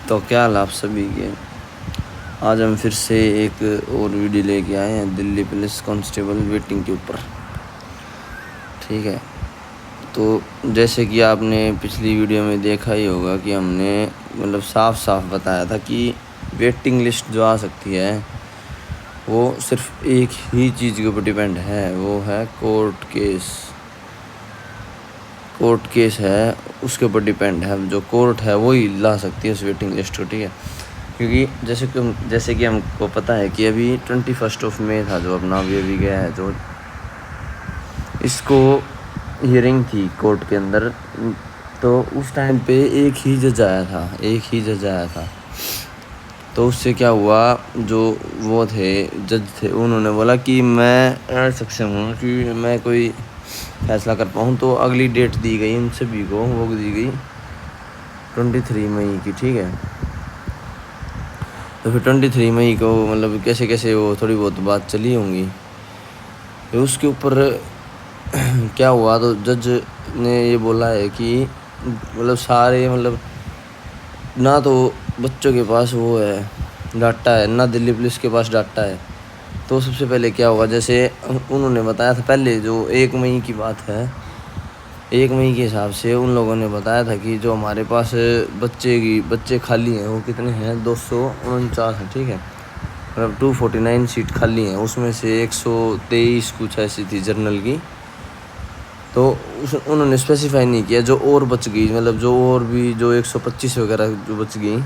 تو کیا حال آپ سبھی کے؟ آج ہم پھر سے ایک اور ویڈیو لے کے آئے ہیں دلی پولیس کانسٹیبل ویٹنگ کے اوپر. ٹھیک ہے، تو جیسے کہ آپ نے پچھلی ویڈیو میں دیکھا ہی ہوگا کہ ہم نے صاف صاف بتایا تھا کہ ویٹنگ لسٹ جو آ سکتی ہے وہ صرف ایک ہی چیز کے اوپر ڈیپینڈ ہے، وہ ہے کورٹ کیس ہے، اس کے اوپر ڈیپینڈ ہے. جو کورٹ ہے وہی لا سکتی ہے اس ویٹنگ لسٹ کو. ٹھیک ہے، کیونکہ جیسے کہ ہم کو پتہ ہے کہ ابھی 21 مئی تھا جو اپنا ابھی گیا ہے، جو اس کو ہیئرنگ تھی کورٹ کے اندر. تو اس ٹائم پہ ایک ہی جج آیا تھا. تو اس سے کیا ہوا، جو وہ جج تھے انہوں نے بولا کہ میں سکسم ہوں کہ میں کوئی فیصلہ کر پاؤں. تو اگلی ڈیٹ دی گئی ان سبھی کو، وہ دی گئی 23 مئی کی. ٹھیک ہے، تو پھر 23 مئی کو کیسے وہ تھوڑی بہت بات چلی ہوں گی. اس کے اوپر کیا ہوا، تو جج نے یہ بولا ہے کہ سارے نہ تو بچوں کے پاس وہ ہے ڈاٹا ہے، نہ دلی پولیس کے پاس ڈاٹا ہے. تو سب سے پہلے کیا ہوگا، جیسے انہوں نے بتایا تھا پہلے، جو 1 مئی کی بات ہے، 1 مئی کے حساب سے ان لوگوں نے بتایا تھا کہ جو ہمارے پاس بچے خالی ہیں وہ کتنے ہیں، 249 ہیں. ٹھیک ہے، 249 سیٹ خالی ہیں، اس میں سے 123 کچھ ایسی تھی جرنل کی. تو انہوں نے اسپیسیفائی نہیں کیا جو اور بچ گئی، جو اور بھی جو 125 وغیرہ جو بچ گئی،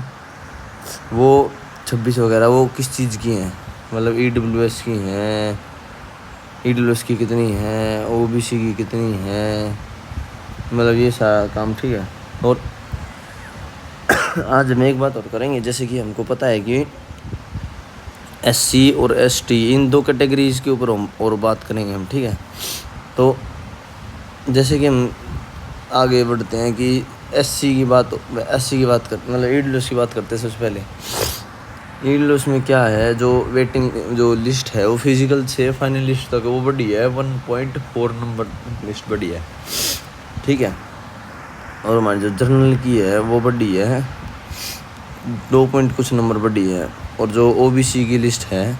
وہ 26 وغیرہ وہ کس چیز کی ہیں، EWS کی ہیں، EWS کی کتنی ہیں، OBC کی کتنی ہیں، یہ سارا کام. ٹھیک ہے، اور آج ہم ایک بات اور کریں گے. جیسے کہ ہم کو پتہ ہے کہ SC اور ST ان 2 کیٹیگریز کے اوپر اور بات کریں گے ہم. ٹھیک ہے، تو جیسے کہ ہم آگے بڑھتے ہیں کہ SC کی بات کرتے EWS کی بات کرتے ہیں. سب سے پہلے EWS میں کیا ہے، جو ویٹنگ جو لسٹ ہے وہ فزیکل سے فائنل لسٹ تک وہ بڑی ہے، 1.4 نمبر لسٹ بڑی ہے. ٹھیک ہے، اور ہماری جو جرنل کی ہے وہ بڑی ہے 2 کچھ نمبر بڑی ہے. اور جو OBC کی لسٹ ہے،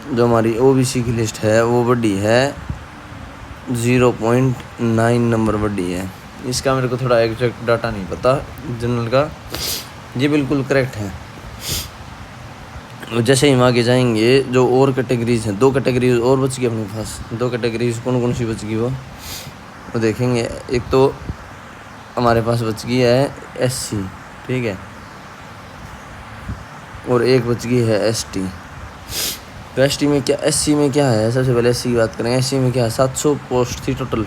جو ہماری OBC کی لسٹ ہے وہ بڑی ہے 0.9 نمبر بڑی ہے. اس کا میرے کو تھوڑا ایگزیکٹ ڈاٹا نہیں پتہ جنرل کا، یہ بالکل کریکٹ ہے. جیسے ہم آگے جائیں گے، جو اور کیٹیگریز ہیں، 2 کیٹیگریز اور بچ گئی اپنے پاس. 2 کیٹیگریز کون سی بچ گئی وہ دیکھیں گے. ایک تو ہمارے پاس بچ گئی ہے SC. ٹھیک ہے، اور ایک بچ گئی ہے ST. تو SC میں کیا ہے، سب سے پہلے SC کی بات کریں. SC میں کیا ہے، 700 پوسٹ تھی ٹوٹل،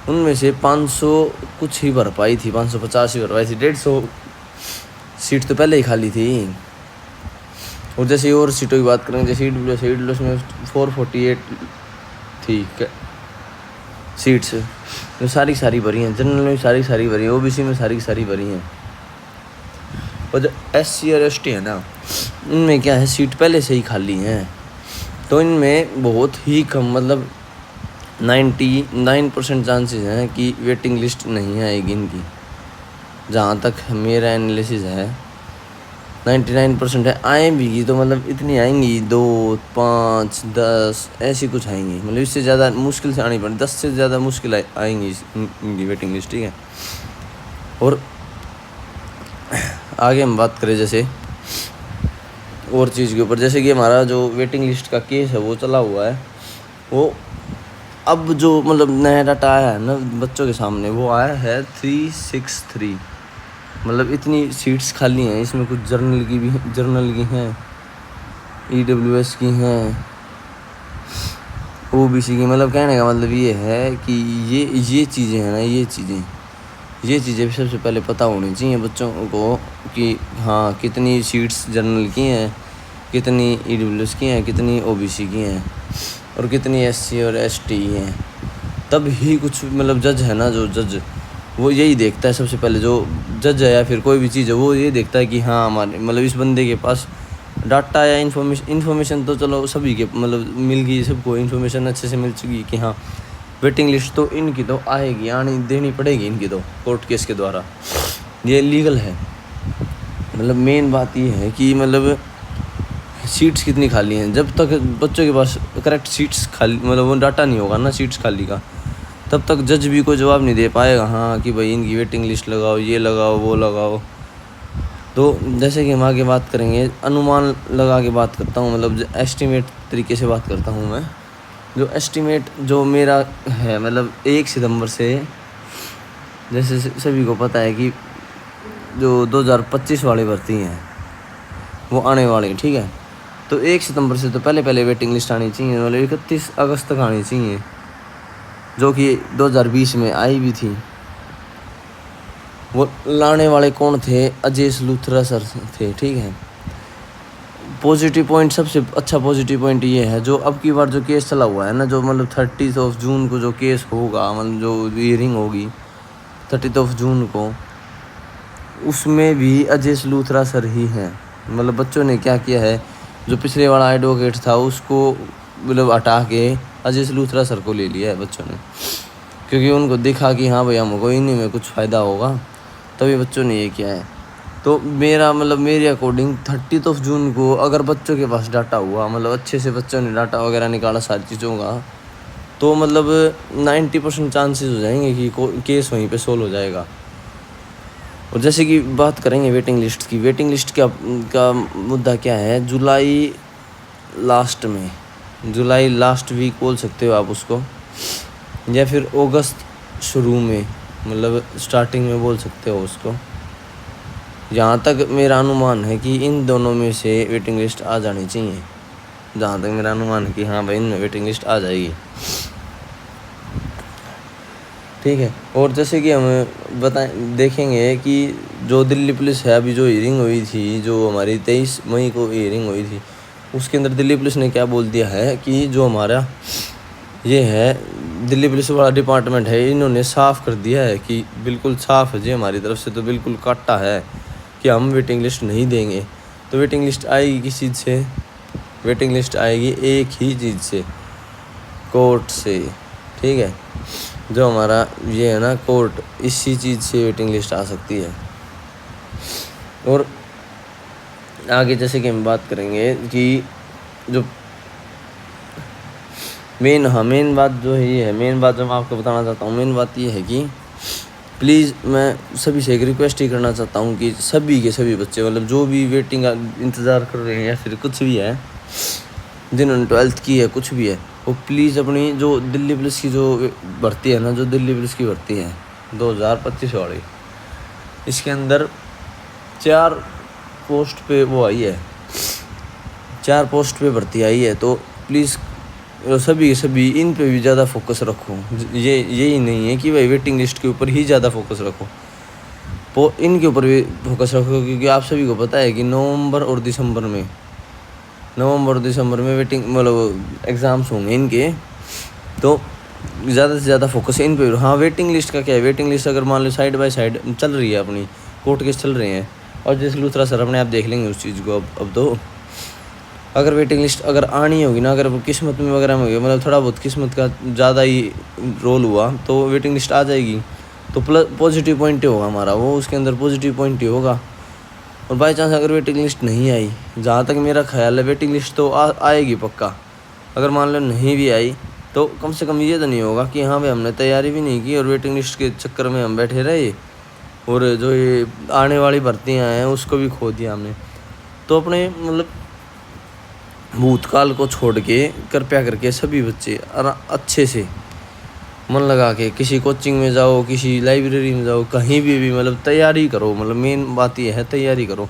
ان میں سے 500 کچھ ہی بھر پائی تھی، 550 ہی بھر پائی تھی. 150 سیٹ تو پہلے ہی خالی تھی. اور جیسے اور سیٹوں کی بات کریں، جیسے EWS میں 448 تھی سیٹس، جو ساری بھری ہیں. جنرل میں ساری بھری ہیں، OBC میں ساری بھری ہیں. اور جو SC اور ST ہے نا، ان میں کیا ہے، سیٹ پہلے سے ہی خالی ہیں. تو ان میں بہت ہی کم 99% چانسز ہیں کہ ویٹنگ لسٹ نہیں آئے گی ان کی. جہاں تک میرا انالیسز ہے 99% ہے. آئیں بھی گی تو اتنی آئیں گی 2 5 10 ایسی کچھ آئیں گی. اس سے زیادہ مشکل سے آنی پڑی، 10 سے زیادہ مشکل آئیں گی ان کی ویٹنگ لسٹ. ٹھیک ہے، اور آگے ہم بات کریں جیسے اور چیز کے اوپر. جیسے کہ ہمارا جو ویٹنگ لسٹ کا کیس ہے وہ چلا ہوا ہے. وہ اب جو نیا ڈاٹا آیا ہے نا بچوں کے سامنے، وہ آیا ہے 363. اتنی سیٹس خالی ہیں. اس میں کچھ جرنل کی ہیں، EWS کی ہیں، OBC کی. کہنے کا یہ ہے کہ یہ چیزیں ہیں نا، یہ چیزیں سب سے پہلے پتہ ہونی چاہیے بچوں کو کہ ہاں کتنی سیٹس جرنل کی ہیں، کتنی EWS کی ہیں، کتنی OBC کی ہیں، اور کتنی SC اور ST ہیں. تب ہی کچھ جج ہے نا، جو جج وہ یہی دیکھتا ہے سب سے پہلے. جو جج ہے یا پھر کوئی بھی چیز ہے، وہ یہ دیکھتا ہے کہ ہاں ہمارے اس بندے کے پاس ڈاٹا یا انفارمیشن تو چلو سبھی کے مل گئی، سب کو انفارمیشن اچھے سے مل چکی کہ ہاں ویٹنگ لسٹ تو ان کی تو آئے گی، دینی پڑے گی ان کی تو کورٹ کیس کے دوارا. یہ لیگل ہے. مطلب مین بات یہ ہے کہ مطلب سیٹس کتنی خالی ہیں. جب تک بچوں کے پاس کریکٹ سیٹس خالی مطلب وہ ڈاٹا نہیں ہوگا نا سیٹس خالی کا, تب تک جج بھی کوئی جواب نہیں دے پائے گا ہاں کہ بھائی ان کی ویٹنگ لسٹ لگاؤ, یہ لگاؤ, وہ لگاؤ. تو جیسے کہ ہم آگے بات کریں گے, انومان لگا کے بات کرتا ہوں, مطلب ایسٹیمیٹ طریقے سے بات کرتا ہوں میں. جو ایسٹیمیٹ جو میرا ہے مطلب 1 ستمبر سے, جیسے سبھی کو پتہ ہے کہ جو 2025 والے بھرتی ہیں وہ آنے والے ہیں, ٹھیک ہے. تو 1 ستمبر سے تو پہلے ویٹنگ لسٹ آنی چاہیے, مطلب 31 اگست تک آنی چاہیے, جو کہ 2020 میں آئی بھی تھی. وہ لانے والے کون تھے؟ اجیش لوتھرا سر تھے, ٹھیک ہے. پازیٹیو پوائنٹ, سب سے اچھا پازیٹیو پوائنٹ یہ ہے جو اب کی بار جو کیس چلا ہوا ہے نا, جو مطلب 30 جون کو جو کیس ہوگا, مطلب جو ہیئرنگ ہوگی 30 جون کو, اس میں بھی اجیش لوتھرا سر ہی ہیں. مطلب بچوں نے کیا کیا ہے, جو پچھلے والا ایڈوکیٹ تھا اس کو مطلب ہٹا کے اجیش لوتھرا سر کو لے لیا ہے بچوں نے, کیونکہ ان کو دیکھا کہ ہاں بھائی ہم کو انہیں میں کچھ فائدہ ہوگا, تبھی بچوں نے یہ کیا ہے. تو میری اکارڈنگ 30 جون کو اگر بچوں کے پاس ڈاٹا ہوا, مطلب اچھے سے بچوں نے ڈاٹا وغیرہ نکالا ساری چیزوں کا, تو مطلب 90% چانسز ہو جائیں گے کہ کیس وہیں پہ سولو ہو جائے گا. اور جیسے کہ بات کریں گے ویٹنگ لسٹ کی, ویٹنگ لسٹ کا مدعا کیا ہے, جولائی لاسٹ ویک بول سکتے ہو آپ اس کو, یا پھر اگست شروع میں, مطلب سٹارٹنگ میں بول سکتے ہو اس کو. جہاں تک میرا انومان ہے کہ ان دونوں میں سے ویٹنگ لسٹ آ جانی چاہیے, جہاں تک میرا انومان ہے کہ ہاں بھائی ان میں ویٹنگ لسٹ آ جائے گی, ٹھیک ہے. اور جیسے کہ ہم دیکھیں گے کہ جو دلی پولیس ہے, ابھی جو ہیئرنگ ہوئی تھی, جو ہماری 23 مئی کو ہیئرنگ ہوئی تھی, اس کے اندر دلی پولیس نے کیا بول دیا ہے کہ جو ہمارا یہ ہے دلی پولیس والا ڈپارٹمنٹ ہے, انہوں نے صاف کر دیا ہے کہ بالکل صاف ہے جی, ہماری طرف سے تو بالکل کاٹا ہے کہ ہم ویٹنگ لسٹ نہیں دیں گے. تو ویٹنگ لسٹ آئے گی کس چیز سے؟ ویٹنگ لسٹ آئے گی ایک ہی چیز سے, کورٹ سے, ٹھیک ہے. جو ہمارا یہ ہے نا کورٹ, اسی چیز سے ویٹنگ لسٹ آ سکتی ہے. اور آگے جیسے کہ ہم بات کریں گے کہ جو مین بات جو ہے یہ ہے, مین بات جو میں آپ کو بتانا چاہتا ہوں, مین بات یہ ہے کہ پلیز میں سبھی سے ایک ریکویسٹ ہی کرنا چاہتا ہوں کہ سبھی کے سبھی بچے, مطلب جو بھی ویٹنگ انتظار کر رہے ہیں یا پھر کچھ بھی ہے, جنہوں نے 12th کی ہے, کچھ بھی ہے, وہ پلیز اپنی جو دلی پولیس کی جو بھرتی ہے نا, جو دلی پولیس کی بھرتی ہے 2025 والی, اس کے اندر 4 پوسٹ پہ وہ آئی ہے, 4 پوسٹ پہ بھرتی آئی ہے. تو پلیز سبھی ان پہ بھی زیادہ فوکس رکھو. یہی نہیں ہے کہ بھائی ویٹنگ لسٹ کے اوپر ہی زیادہ فوکس رکھو, ان کے اوپر بھی فوکس رکھو, کیونکہ آپ سبھی کو پتہ ہے کہ نومبر اور دسمبر میں ویٹنگ مطلب ایگزامس ہوں گے ان کے, تو زیادہ سے زیادہ فوکس ان پہ. ہاں ویٹنگ لسٹ کا کیا ہے, ویٹنگ لسٹ اگر مان لو سائڈ بائی سائڈ چل رہی ہے, اپنی کورٹ کیس چل رہے ہیں, اور جیسے لوتھرا سر اپنے آپ دیکھ لیں گے اس چیز کو. اب تو اگر ویٹنگ لسٹ اگر آنی ہوگی نا, اگر قسمت میں وغیرہ میں ہوگی, مطلب تھوڑا بہت قسمت کا زیادہ ہی رول ہوا, تو ویٹنگ لسٹ آ جائے گی. تو پازیٹیو پوائنٹ ہی ہوگا ہمارا, وہ اس کے اندر پازیٹیو پوائنٹ ہی ہوگا. اور بائی چانس اگر ویٹنگ لسٹ نہیں آئی, جہاں تک میرا خیال ہے ویٹنگ لسٹ تو آئے گی پکا. اگر مان لو نہیں بھی آئی, تو کم سے کم یہ تو نہیں ہوگا کہ ہاں بھائی ہم نے تیاری بھی نہیں کی اور ویٹنگ لسٹ کے چکر میں ہم بیٹھے رہے, اور جو یہ آنے والی بھرتیاں ہیں اس کو بھی کھو دیا ہم نے. تو اپنے مطلب بھوتکال کو چھوڑ کے کرپیا کر کے سبھی بچے اچھے سے من لگا کے کسی کوچنگ میں جاؤ, کسی لائبریری میں جاؤ, کہیں بھی مطلب تیاری کرو. مطلب مین بات یہ ہے تیاری کرو.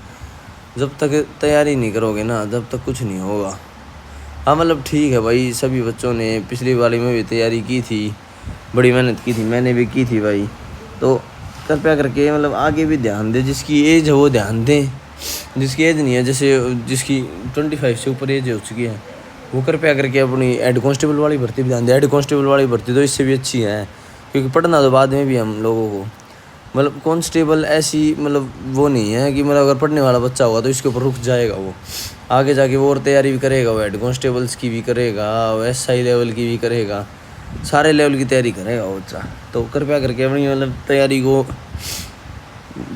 جب تک تیاری نہیں کرو گے نا, جب تک کچھ نہیں ہوگا. ہاں مطلب ٹھیک ہے بھائی, سبھی بچوں نے پچھلی والی میں بھی تیاری کی تھی, بڑی محنت کی تھی, میں نے بھی کی تھی بھائی. تو کرپیا کر کے مطلب آگے بھی دھیان دیں, جس کی ایج ہے وہ دھیان دیں, جس کی ایج نہیں ہے, جیسے جس کی 25 سے اوپر ایج ہو چکی ہے, وہ کرپیا کر کے اپنی ہیڈ کانسٹیبل والی بھرتی بھی دھیان دیں. ہیڈ کانسٹیبل والی بھرتی تو اس سے بھی اچھی ہے, کیونکہ پڑھنا تو بعد میں بھی ہم لوگوں کو, مطلب کانسٹیبل ایسی مطلب وہ نہیں ہے کہ مطلب اگر پڑھنے والا بچہ ہوگا تو اس کے اوپر رک جائے گا. وہ آگے جا کے وہ اور تیاری بھی کرے گا, وہ ہیڈ کانسٹیبلس کی بھی کرے گا, SI لیول کی بھی کرے گا, سارے لیول کی تیاری کرے گا وہ بچہ. تو کرپیا کر کے اپنی مطلب تیاری کو